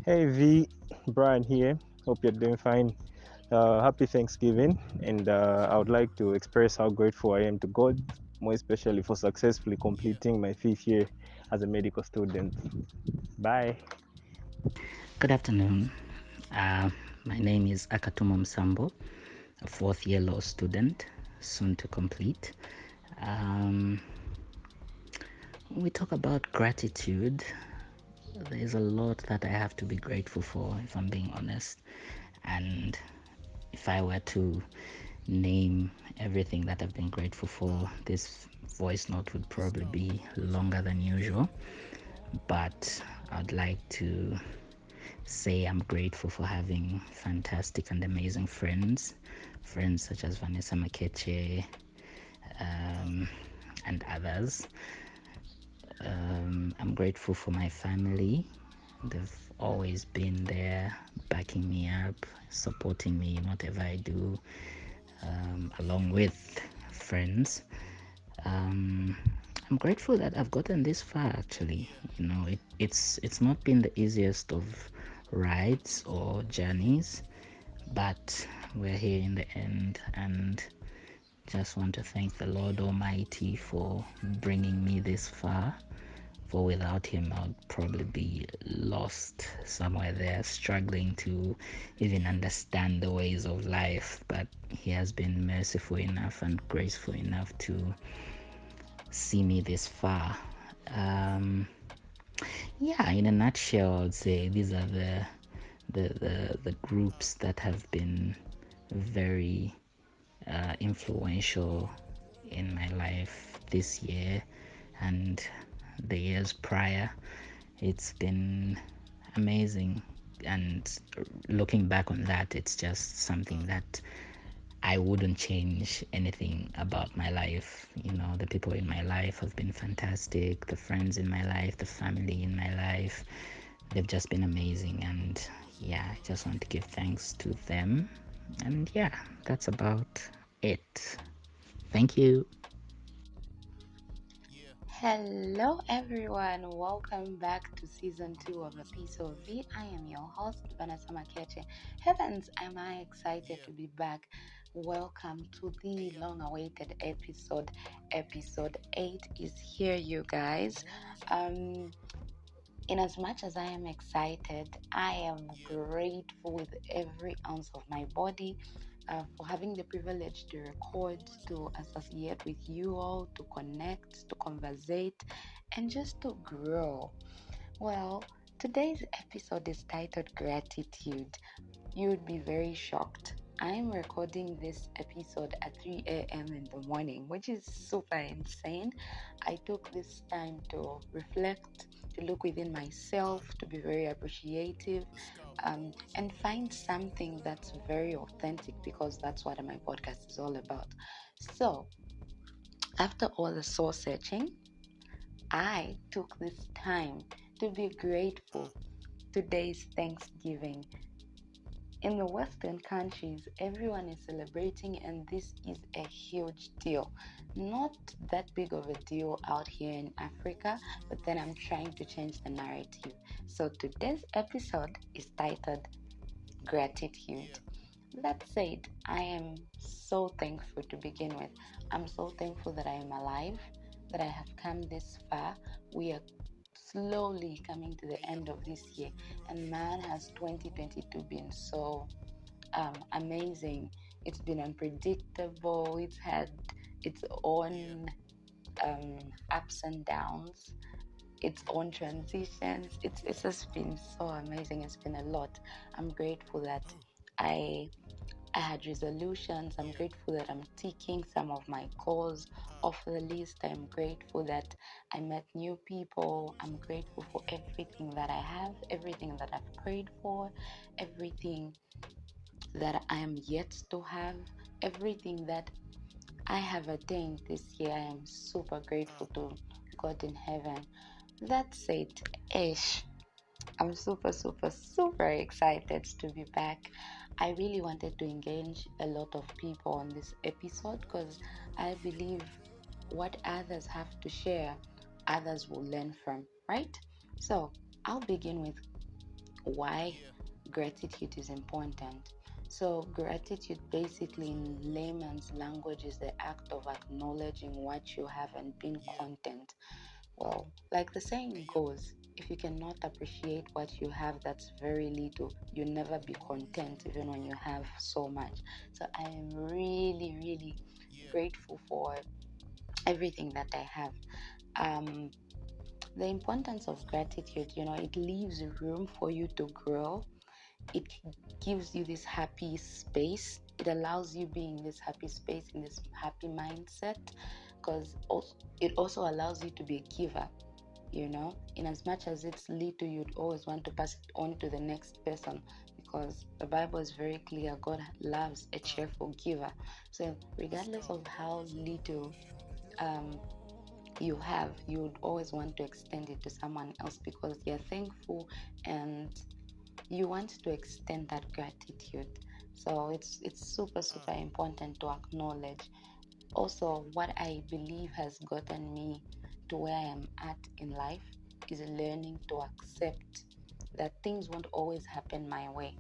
Hey V, Brian here. Hope you're doing fine. Happy Thanksgiving, and I would like to express how grateful I am to God, more especially for successfully completing my fifth year as a medical student. Bye. Good afternoon. Uh, my name is Akatumo Msambo, a fourth year law student, soon to complete. Um, when we talk about gratitude, there's a lot that I have to be grateful for, if I'm being honest. And if I were to name everything that I've been grateful for, this voice note would probably be longer than usual. But I'd like to say I'm grateful for having fantastic and amazing friends such as Vanessa Makeche um, and others. I'm grateful for my family. They've always been there, backing me up, supporting me in whatever I do, along with friends. Um, I'm grateful that I've gotten this far. Actually, it's not been the easiest of rides or journeys, but we're here in the end, and just want to thank the Lord Almighty for bringing me this far. For without Him, I'd probably be lost somewhere there, struggling to even understand the ways of life. But He has been merciful enough and graceful enough to see me this far. Um, yeah, in a nutshell, I'd say these are the groups that have been very influential in my life this year and the years prior. It's been amazing, and looking back on that, it's just something that I wouldn't change anything about my life. The people in my life have been fantastic, the friends in my life, the family in my life, they've just been amazing. And yeah, I just want to give thanks to them. And yeah, that's about it. Thank you. Hello, everyone. Welcome back to season 2 of A Piece of V. I am your host, Vanessa Makeche. Heavens, am I excited to be back? Welcome to the long awaited episode. Episode 8 is here, you guys. Um, in as much as I am excited, I am grateful with every ounce of my body for having the privilege to record, to associate with you all, to connect, to conversate, and just to grow. Well, today's episode is titled Gratitude. You would be very shocked. I'm recording this episode at 3 a.m. in the morning, which is super insane. I took this time to reflect, to look within myself, to be very appreciative, and find something that's very authentic because that's what my podcast is all about. So, after all the soul searching, I took this time to be grateful. Today's Thanksgiving. In the Western countries, everyone is celebrating, and this is a huge deal. Not that big of a deal out here in Africa, but then I'm trying to change the narrative. So today's episode is titled Gratitude. That said, I am so thankful to begin with. I'm so thankful that I am alive, that I have come this far. We are slowly coming to the end of this year, and man, has 2022 been so amazing. It's been unpredictable. It's had its own ups and downs, its own transitions. It's just been so amazing. It's been a lot. I'm grateful that I I had resolutions. I'm grateful that I'm ticking some of my goals off the list. I'm grateful that I met new people. I'm grateful for everything that I have, everything that I've prayed for, everything that I am yet to have, everything that I have attained this year. I am super grateful to God in heaven. That said, Ish, I'm super, super, super excited to be back. I really wanted to engage a lot of people on this episode because I believe what others have to share, others will learn from, right? So I'll begin with why gratitude is important. So, gratitude basically in layman's language is the act of acknowledging what you have and being content. Well, like the saying goes, if you cannot appreciate what you have that's very little, you'll never be content even when you have so much. So, I am really, really grateful for everything that I have. Um, the importance of gratitude, it leaves room for you to grow. It gives you this happy space. It allows you be in this happy space, in this happy mindset, because it also allows you to be a giver. In as much as it's little, you'd always want to pass it on to the next person, because the Bible is very clear: God loves a cheerful giver. So regardless of how little um, you have, you would always want to extend it to someone else because you're thankful, and you want to extend that gratitude. So it's super super important to acknowledge. Also, what I believe has gotten me to where I am at in life is learning to accept that things won't always happen my way,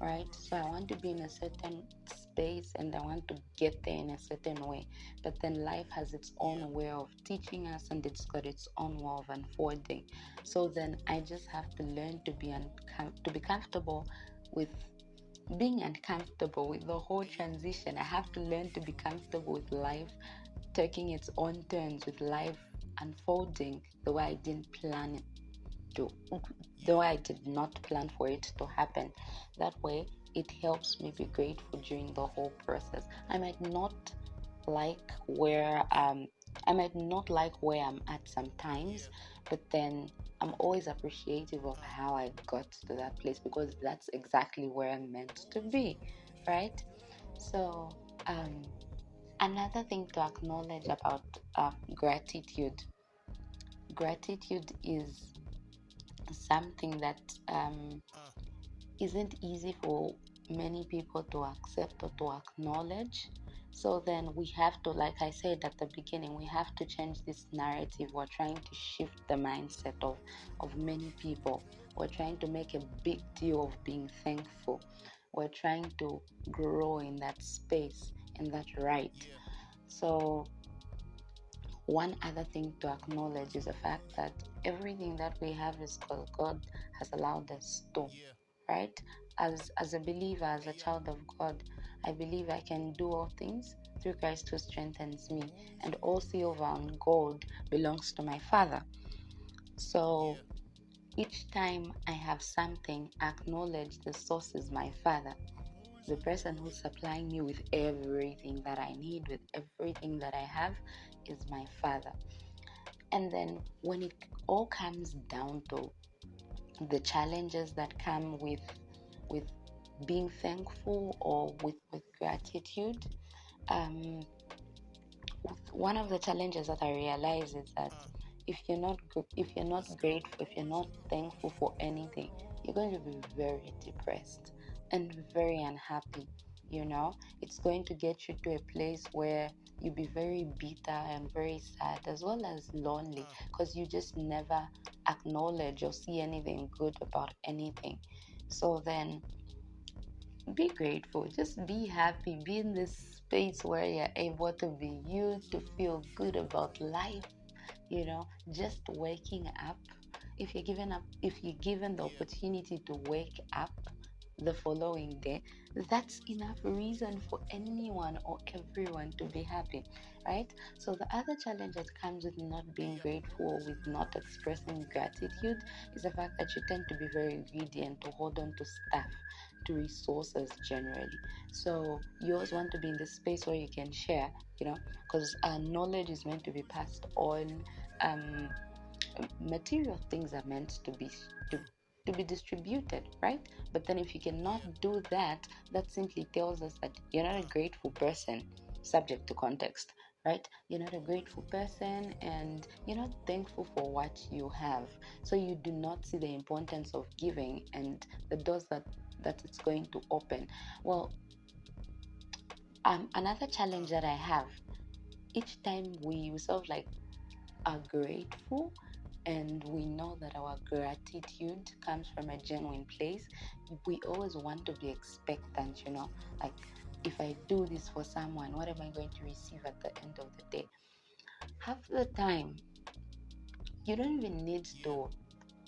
right? So I want to be in a certain space and I want to get there in a certain way. But then life has its own way of teaching us and it's got its own way of unfolding. So then I just have to learn to to be comfortable with being uncomfortable with the whole transition. I have to learn to be comfortable with life taking its own turns, with life unfolding the way I didn't plan it to, the way I did not plan for it to happen. That way, it helps me be grateful during the whole process. Like where um I might not like where I'm at sometimes, but then I'm always appreciative of how I got to that place because that's exactly where I'm meant to be, right? So, another thing to acknowledge about gratitude is something that isn't easy for many people to accept or to acknowledge. So then we have to, like I said at the beginning, we have to change this narrative. We're trying to shift the mindset of many people. We're trying to make a big deal of being thankful. We're trying to grow in that space, in that right. So one other thing to acknowledge is the fact that everything that we have is because God has allowed us to, right? As a believer, as a child of God, I believe I can do all things through Christ who strengthens me, and all silver and gold belongs to my Father. So each time I have something, acknowledge the source is my Father, the person who's supplying me with everything that I need, with everything that I have, is my Father. And then when it all comes down to the challenges that come with being thankful or with gratitude, um, one of the challenges that I realize is that if you're not grateful, if you're not thankful for anything, you're going to be very depressed and very unhappy. It's going to get you to a place where you'll be very bitter and very sad as well as lonely because you just never acknowledge or see anything good about anything. So then be grateful, just be happy, be in this space where you're able to be you, to feel good about life, just waking up. If you're given the opportunity to wake up the following day, that's enough reason for anyone or everyone to be happy, right? So the other challenge that comes with not being grateful, with not expressing gratitude, is the fact that you tend to be very greedy and to hold on to stuff, to resources generally. So you always want to be in the space where you can share, because knowledge is meant to be passed on. um, Material things are meant to be distributed, right? But then if you cannot do that, that simply tells us that you're not a grateful person, subject to context, right? You're not a grateful person and you're not thankful for what you have. So you do not see the importance of giving and the doors that it's going to open. Well, another challenge that I have, each time we sort of like are grateful, and we know that our gratitude comes from a genuine place, we always want to be expectant, like, if I do this for someone, what am I going to receive at the end of the day? Half the time, you don't even need to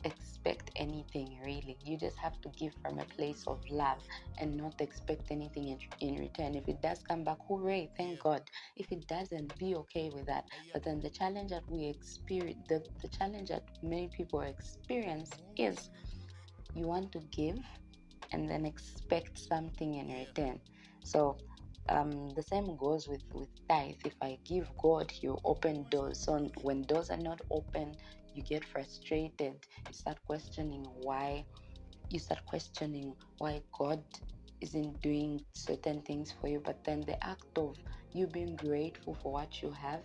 expect anything really. You just have to give from a place of love and not expect anything in return. If it does come back, hooray, thank God. If it doesn't, be okay with that. But then the challenge that we experience, the challenge that many people experience is you want to give and then expect something in return. So the same goes with tithe. If I give God, He'll open doors. So when doors are not open, you get frustrated. You start questioning why. You start questioning why God isn't doing certain things for you. But then the act of you being grateful for what you have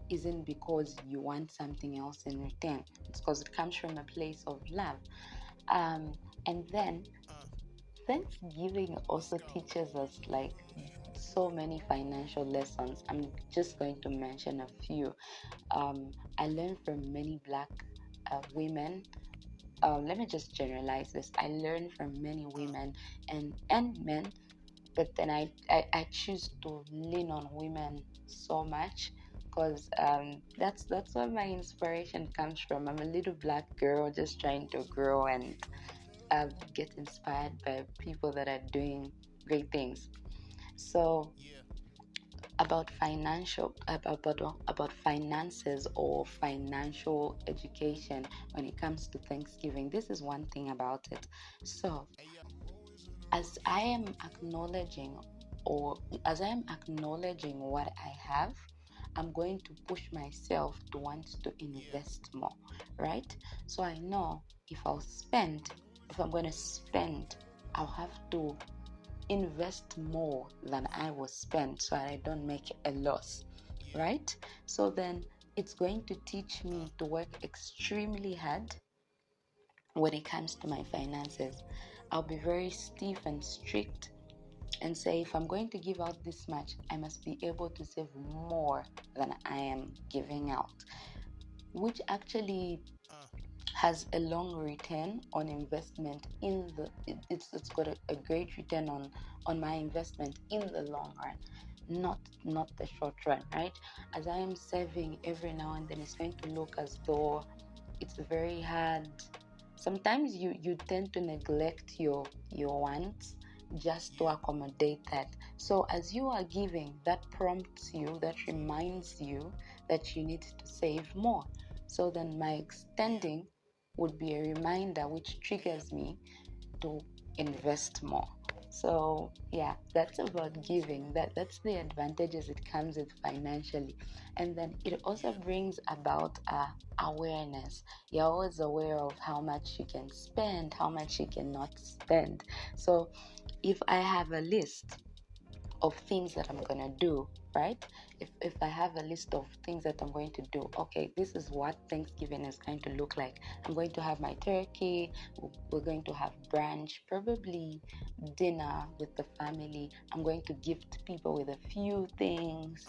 isn't because you want something else in return. It's because it comes from a place of love. And then Thanksgiving also teaches us like so many financial lessons. I'm just going to mention a few. I learned from many Black women. Let me just generalize this. I learned from many women and men, but then I choose to lean on women so much because that's where my inspiration comes from. I'm a little Black girl just trying to grow and get inspired by people that are doing great things. So about finances or financial education when it comes to Thanksgiving, this is one thing about it. So as I am acknowledging or as I am acknowledging what I have, I'm going to push myself to want to invest more, right? So I know if I'm going to spend, I'll have to invest more than I will spend so I don't make a loss, right? So then it's going to teach me to work extremely hard when it comes to my finances. I'll be very stiff and strict and say, if I'm going to give out this much, I must be able to save more than I am giving out, which actually has a long return on investment in the it's got a great return on my investment in the long run, not the short run, right? As I am saving every now and then, it's going to look as though it's very hard. Sometimes you tend to neglect your wants just to accommodate that. So as you are giving, that prompts you, that reminds you that you need to save more. So then my extending would be a reminder which triggers me to invest more. So yeah, that's about giving. That's the advantages it comes with financially. And then it also brings about awareness. You're always aware of how much you can spend, how much you cannot spend. So if I have a list of things that I'm gonna do, right? If I have a list of things that I'm going to do, okay, this is what Thanksgiving is going to look like. I'm going to have my turkey, we're going to have brunch, probably dinner with the family. I'm going to gift people with a few things.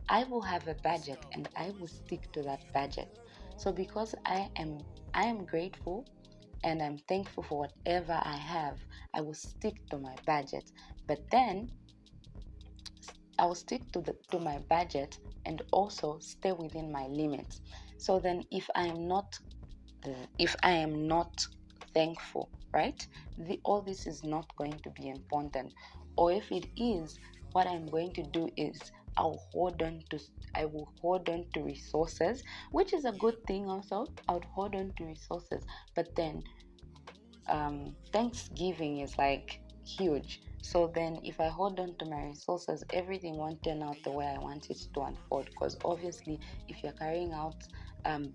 I will have a budget and I will stick to that budget. So because I am grateful and I'm thankful for whatever I have, I will stick to my budget. But then I will stick to my budget and also stay within my limits. So then if I am not thankful, right? All this is not going to be important. Or if it is, what I'm going to do is I will hold on to resources, which is a good thing also. I would hold on to resources, but then Thanksgiving is like huge. So then, if I hold on to my resources, everything won't turn out the way I want it to unfold. Because obviously, if you're carrying out um,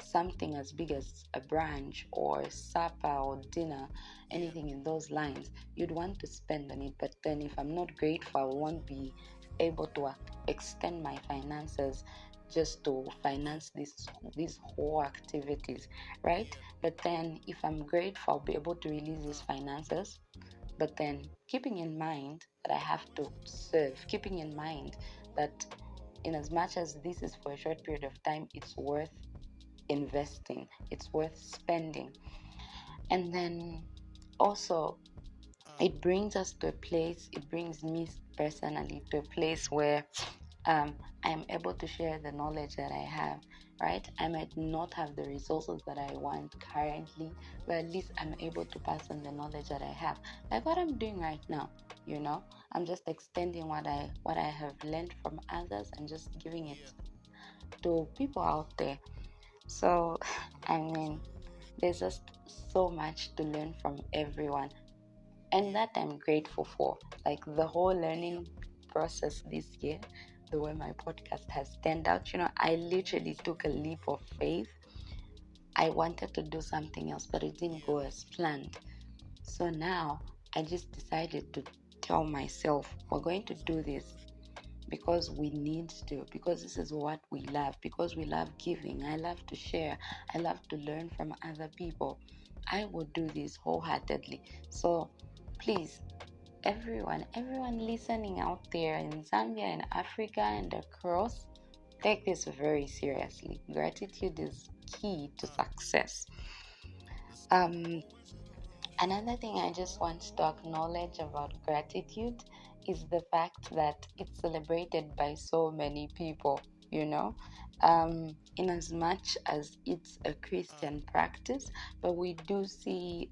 something as big as a brunch or supper or dinner, anything in those lines, you'd want to spend on it. But then, if I'm not grateful, I won't be able to extend my finances just to finance these whole activities, right? But then, if I'm grateful, I'll be able to release these finances. But then, keeping in mind that I have to serve, keeping in mind that in as much as this is for a short period of time, it's worth investing, it's worth spending. And then also, it brings us to a place, it brings me personally to a place where I'm able to share the knowledge that I have, right? I might not have the resources that I want currently, but at least I'm able to pass on the knowledge that I have. Like what I'm doing right now, you know? I'm just extending what I have learned from others and just giving it to people out there. So, I mean, there's just so much to learn from everyone, and that I'm grateful for. Like the whole learning process this year, the way my podcast has turned out, I literally took a leap of faith. I wanted to do something else, but it didn't go as planned. So now I just decided to tell myself, we're going to do this because we need to, because this is what we love, because we love giving. I love to share, I love to learn from other people. I will do this wholeheartedly. So please, everyone listening out there in Zambia and Africa and across, take this very seriously. Gratitude is key to success. Um, Another thing I just want to acknowledge about gratitude is the fact that it's celebrated by so many people, you know, in as much as it's a Christian practice, but we do see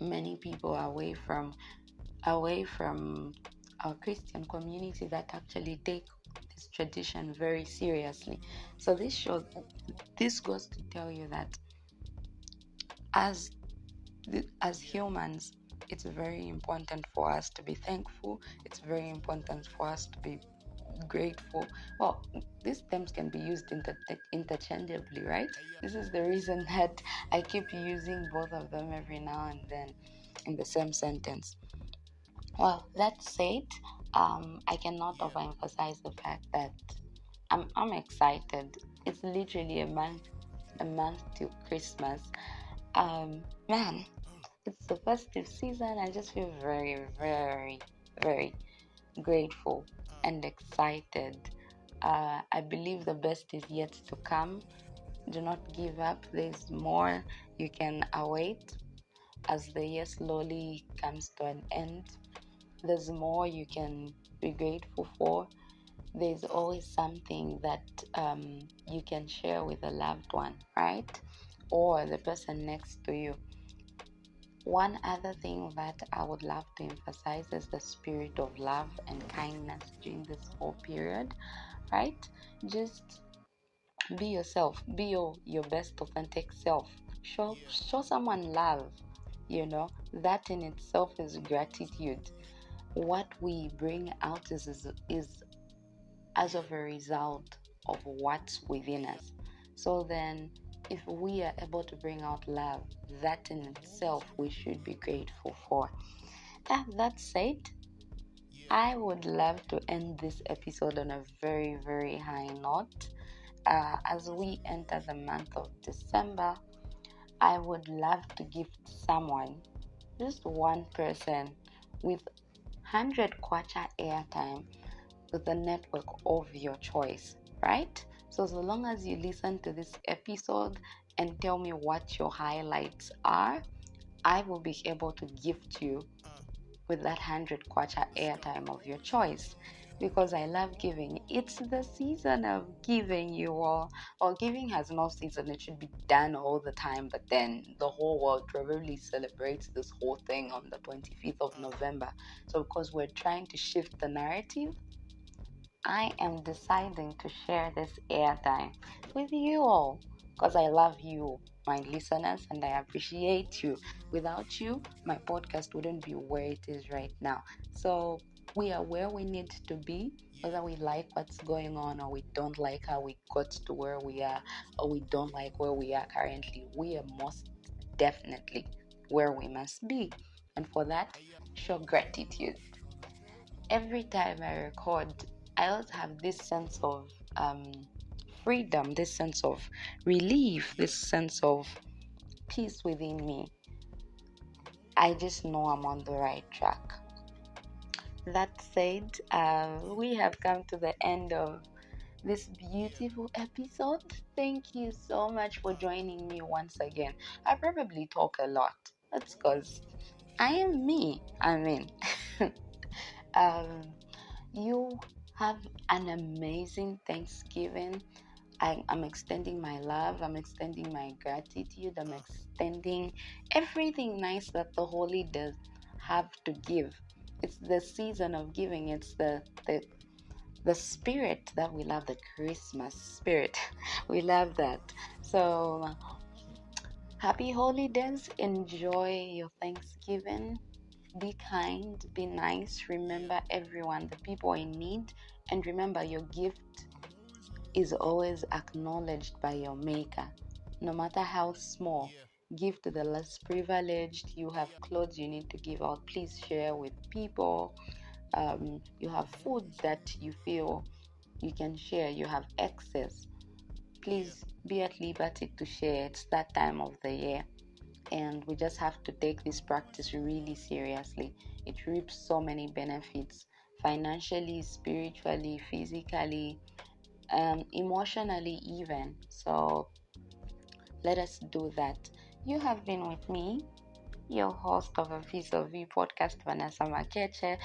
many people away from our Christian community that actually take this tradition very seriously. So this goes to tell you that as as humans, it's very important for us to be thankful. It's very important for us to be grateful. Well, these terms can be used interchangeably, right? This is the reason that I keep using both of them every now and then in the same sentence. Well, that said, I cannot overemphasize the fact that I'm excited. It's literally a month till Christmas. Man, it's the festive season. I just feel very, very, very grateful and excited. I believe the best is yet to come. Do not give up. There's more you can await as the year slowly comes to an end. There's more you can be grateful for. There's always something that you can share with a loved one, right? Or the person next to you. One other thing that I would love to emphasize is the spirit of love and kindness during this whole period, right? Just be yourself, be your best authentic self. Show someone love, that in itself is gratitude. What we bring out is as of a result of what's within us. So then, if we are able to bring out love, that in itself we should be grateful for. That said, I would love to end this episode on a very, very high note. As we enter the month of December, I would love to gift someone, just one person, with 100 kwacha airtime with the network of your choice, right? So long as you listen to this episode and tell me what your highlights are, I will be able to gift you with that 100 kwacha airtime of your choice, because I love giving. It's the season of giving, you all. Or giving has no season, it should be done all the time, but then the whole world probably celebrates this whole thing on the 25th of November. So because we're trying to shift the narrative, I am deciding to share this airtime with you all because I love you, my listeners, and I appreciate you. Without you, my podcast wouldn't be where it is right now. So we are where we need to be, whether we like what's going on or we don't like how we got to where we are, or we don't like where we are currently. We are most definitely where we must be. And for that, show gratitude. Every time I record, I always have this sense of freedom, this sense of relief, this sense of peace within me. I just know I'm on the right track. That said, we have come to the end of this beautiful episode. Thank you so much for joining me once again. I probably talk a lot. That's because I am me. I mean, um, you have an amazing Thanksgiving. I'm extending my love, I'm extending my gratitude, I'm extending everything nice that the holidays have to give. It's the season of giving, it's the spirit that we love, the Christmas spirit. We love that. So happy holidays, enjoy your Thanksgiving. Be kind, be nice, remember everyone, the people in need, and remember your gift is always acknowledged by your maker, no matter how small. Give to the less privileged. You have clothes you need to give out. Please share with people. You have food that you feel you can share. You have excess. Please be at liberty to share. It's that time of the year. And we just have to take this practice really seriously. It reaps so many benefits financially, spiritually, physically, emotionally even. So let us do that. You have been with me, your host of a Piece of View podcast, Vanessa Makeche.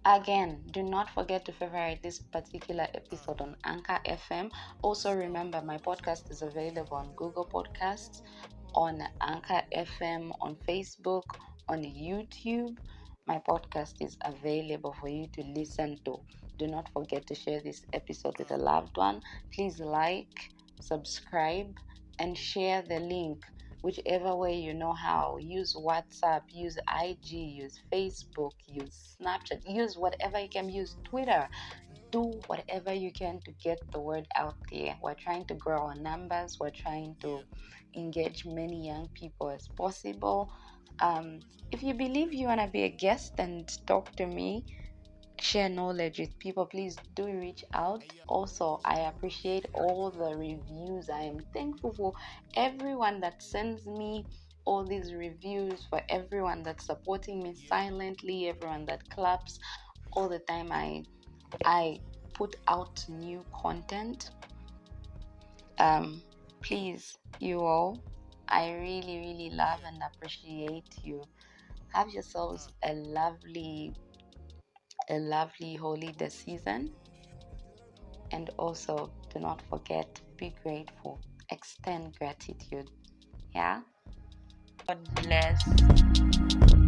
Again, do not forget to favorite this particular episode on Anchor FM. Also, remember my podcast is available on Google Podcasts, on Anchor FM, on Facebook, on YouTube. My podcast is available for you to listen to. Do not forget to share this episode with a loved one. Please like, subscribe, and share the link whichever way you know how. Use WhatsApp, use IG, use Facebook, use Snapchat, use whatever you can use, Twitter. Do whatever you can to get the word out there. We're trying to grow our numbers, we're trying to engage many young people as possible. If you believe you want to be a guest and talk to me, share knowledge with people, please do reach out. Also, I appreciate all the reviews. I am thankful for everyone that sends me all these reviews, for everyone that's supporting me silently, everyone that claps all the time. I put out new content. um Please, you all, I really really love and appreciate you. Have yourselves a lovely holiday season. And also, do not forget, be grateful, extend gratitude. Yeah. God bless.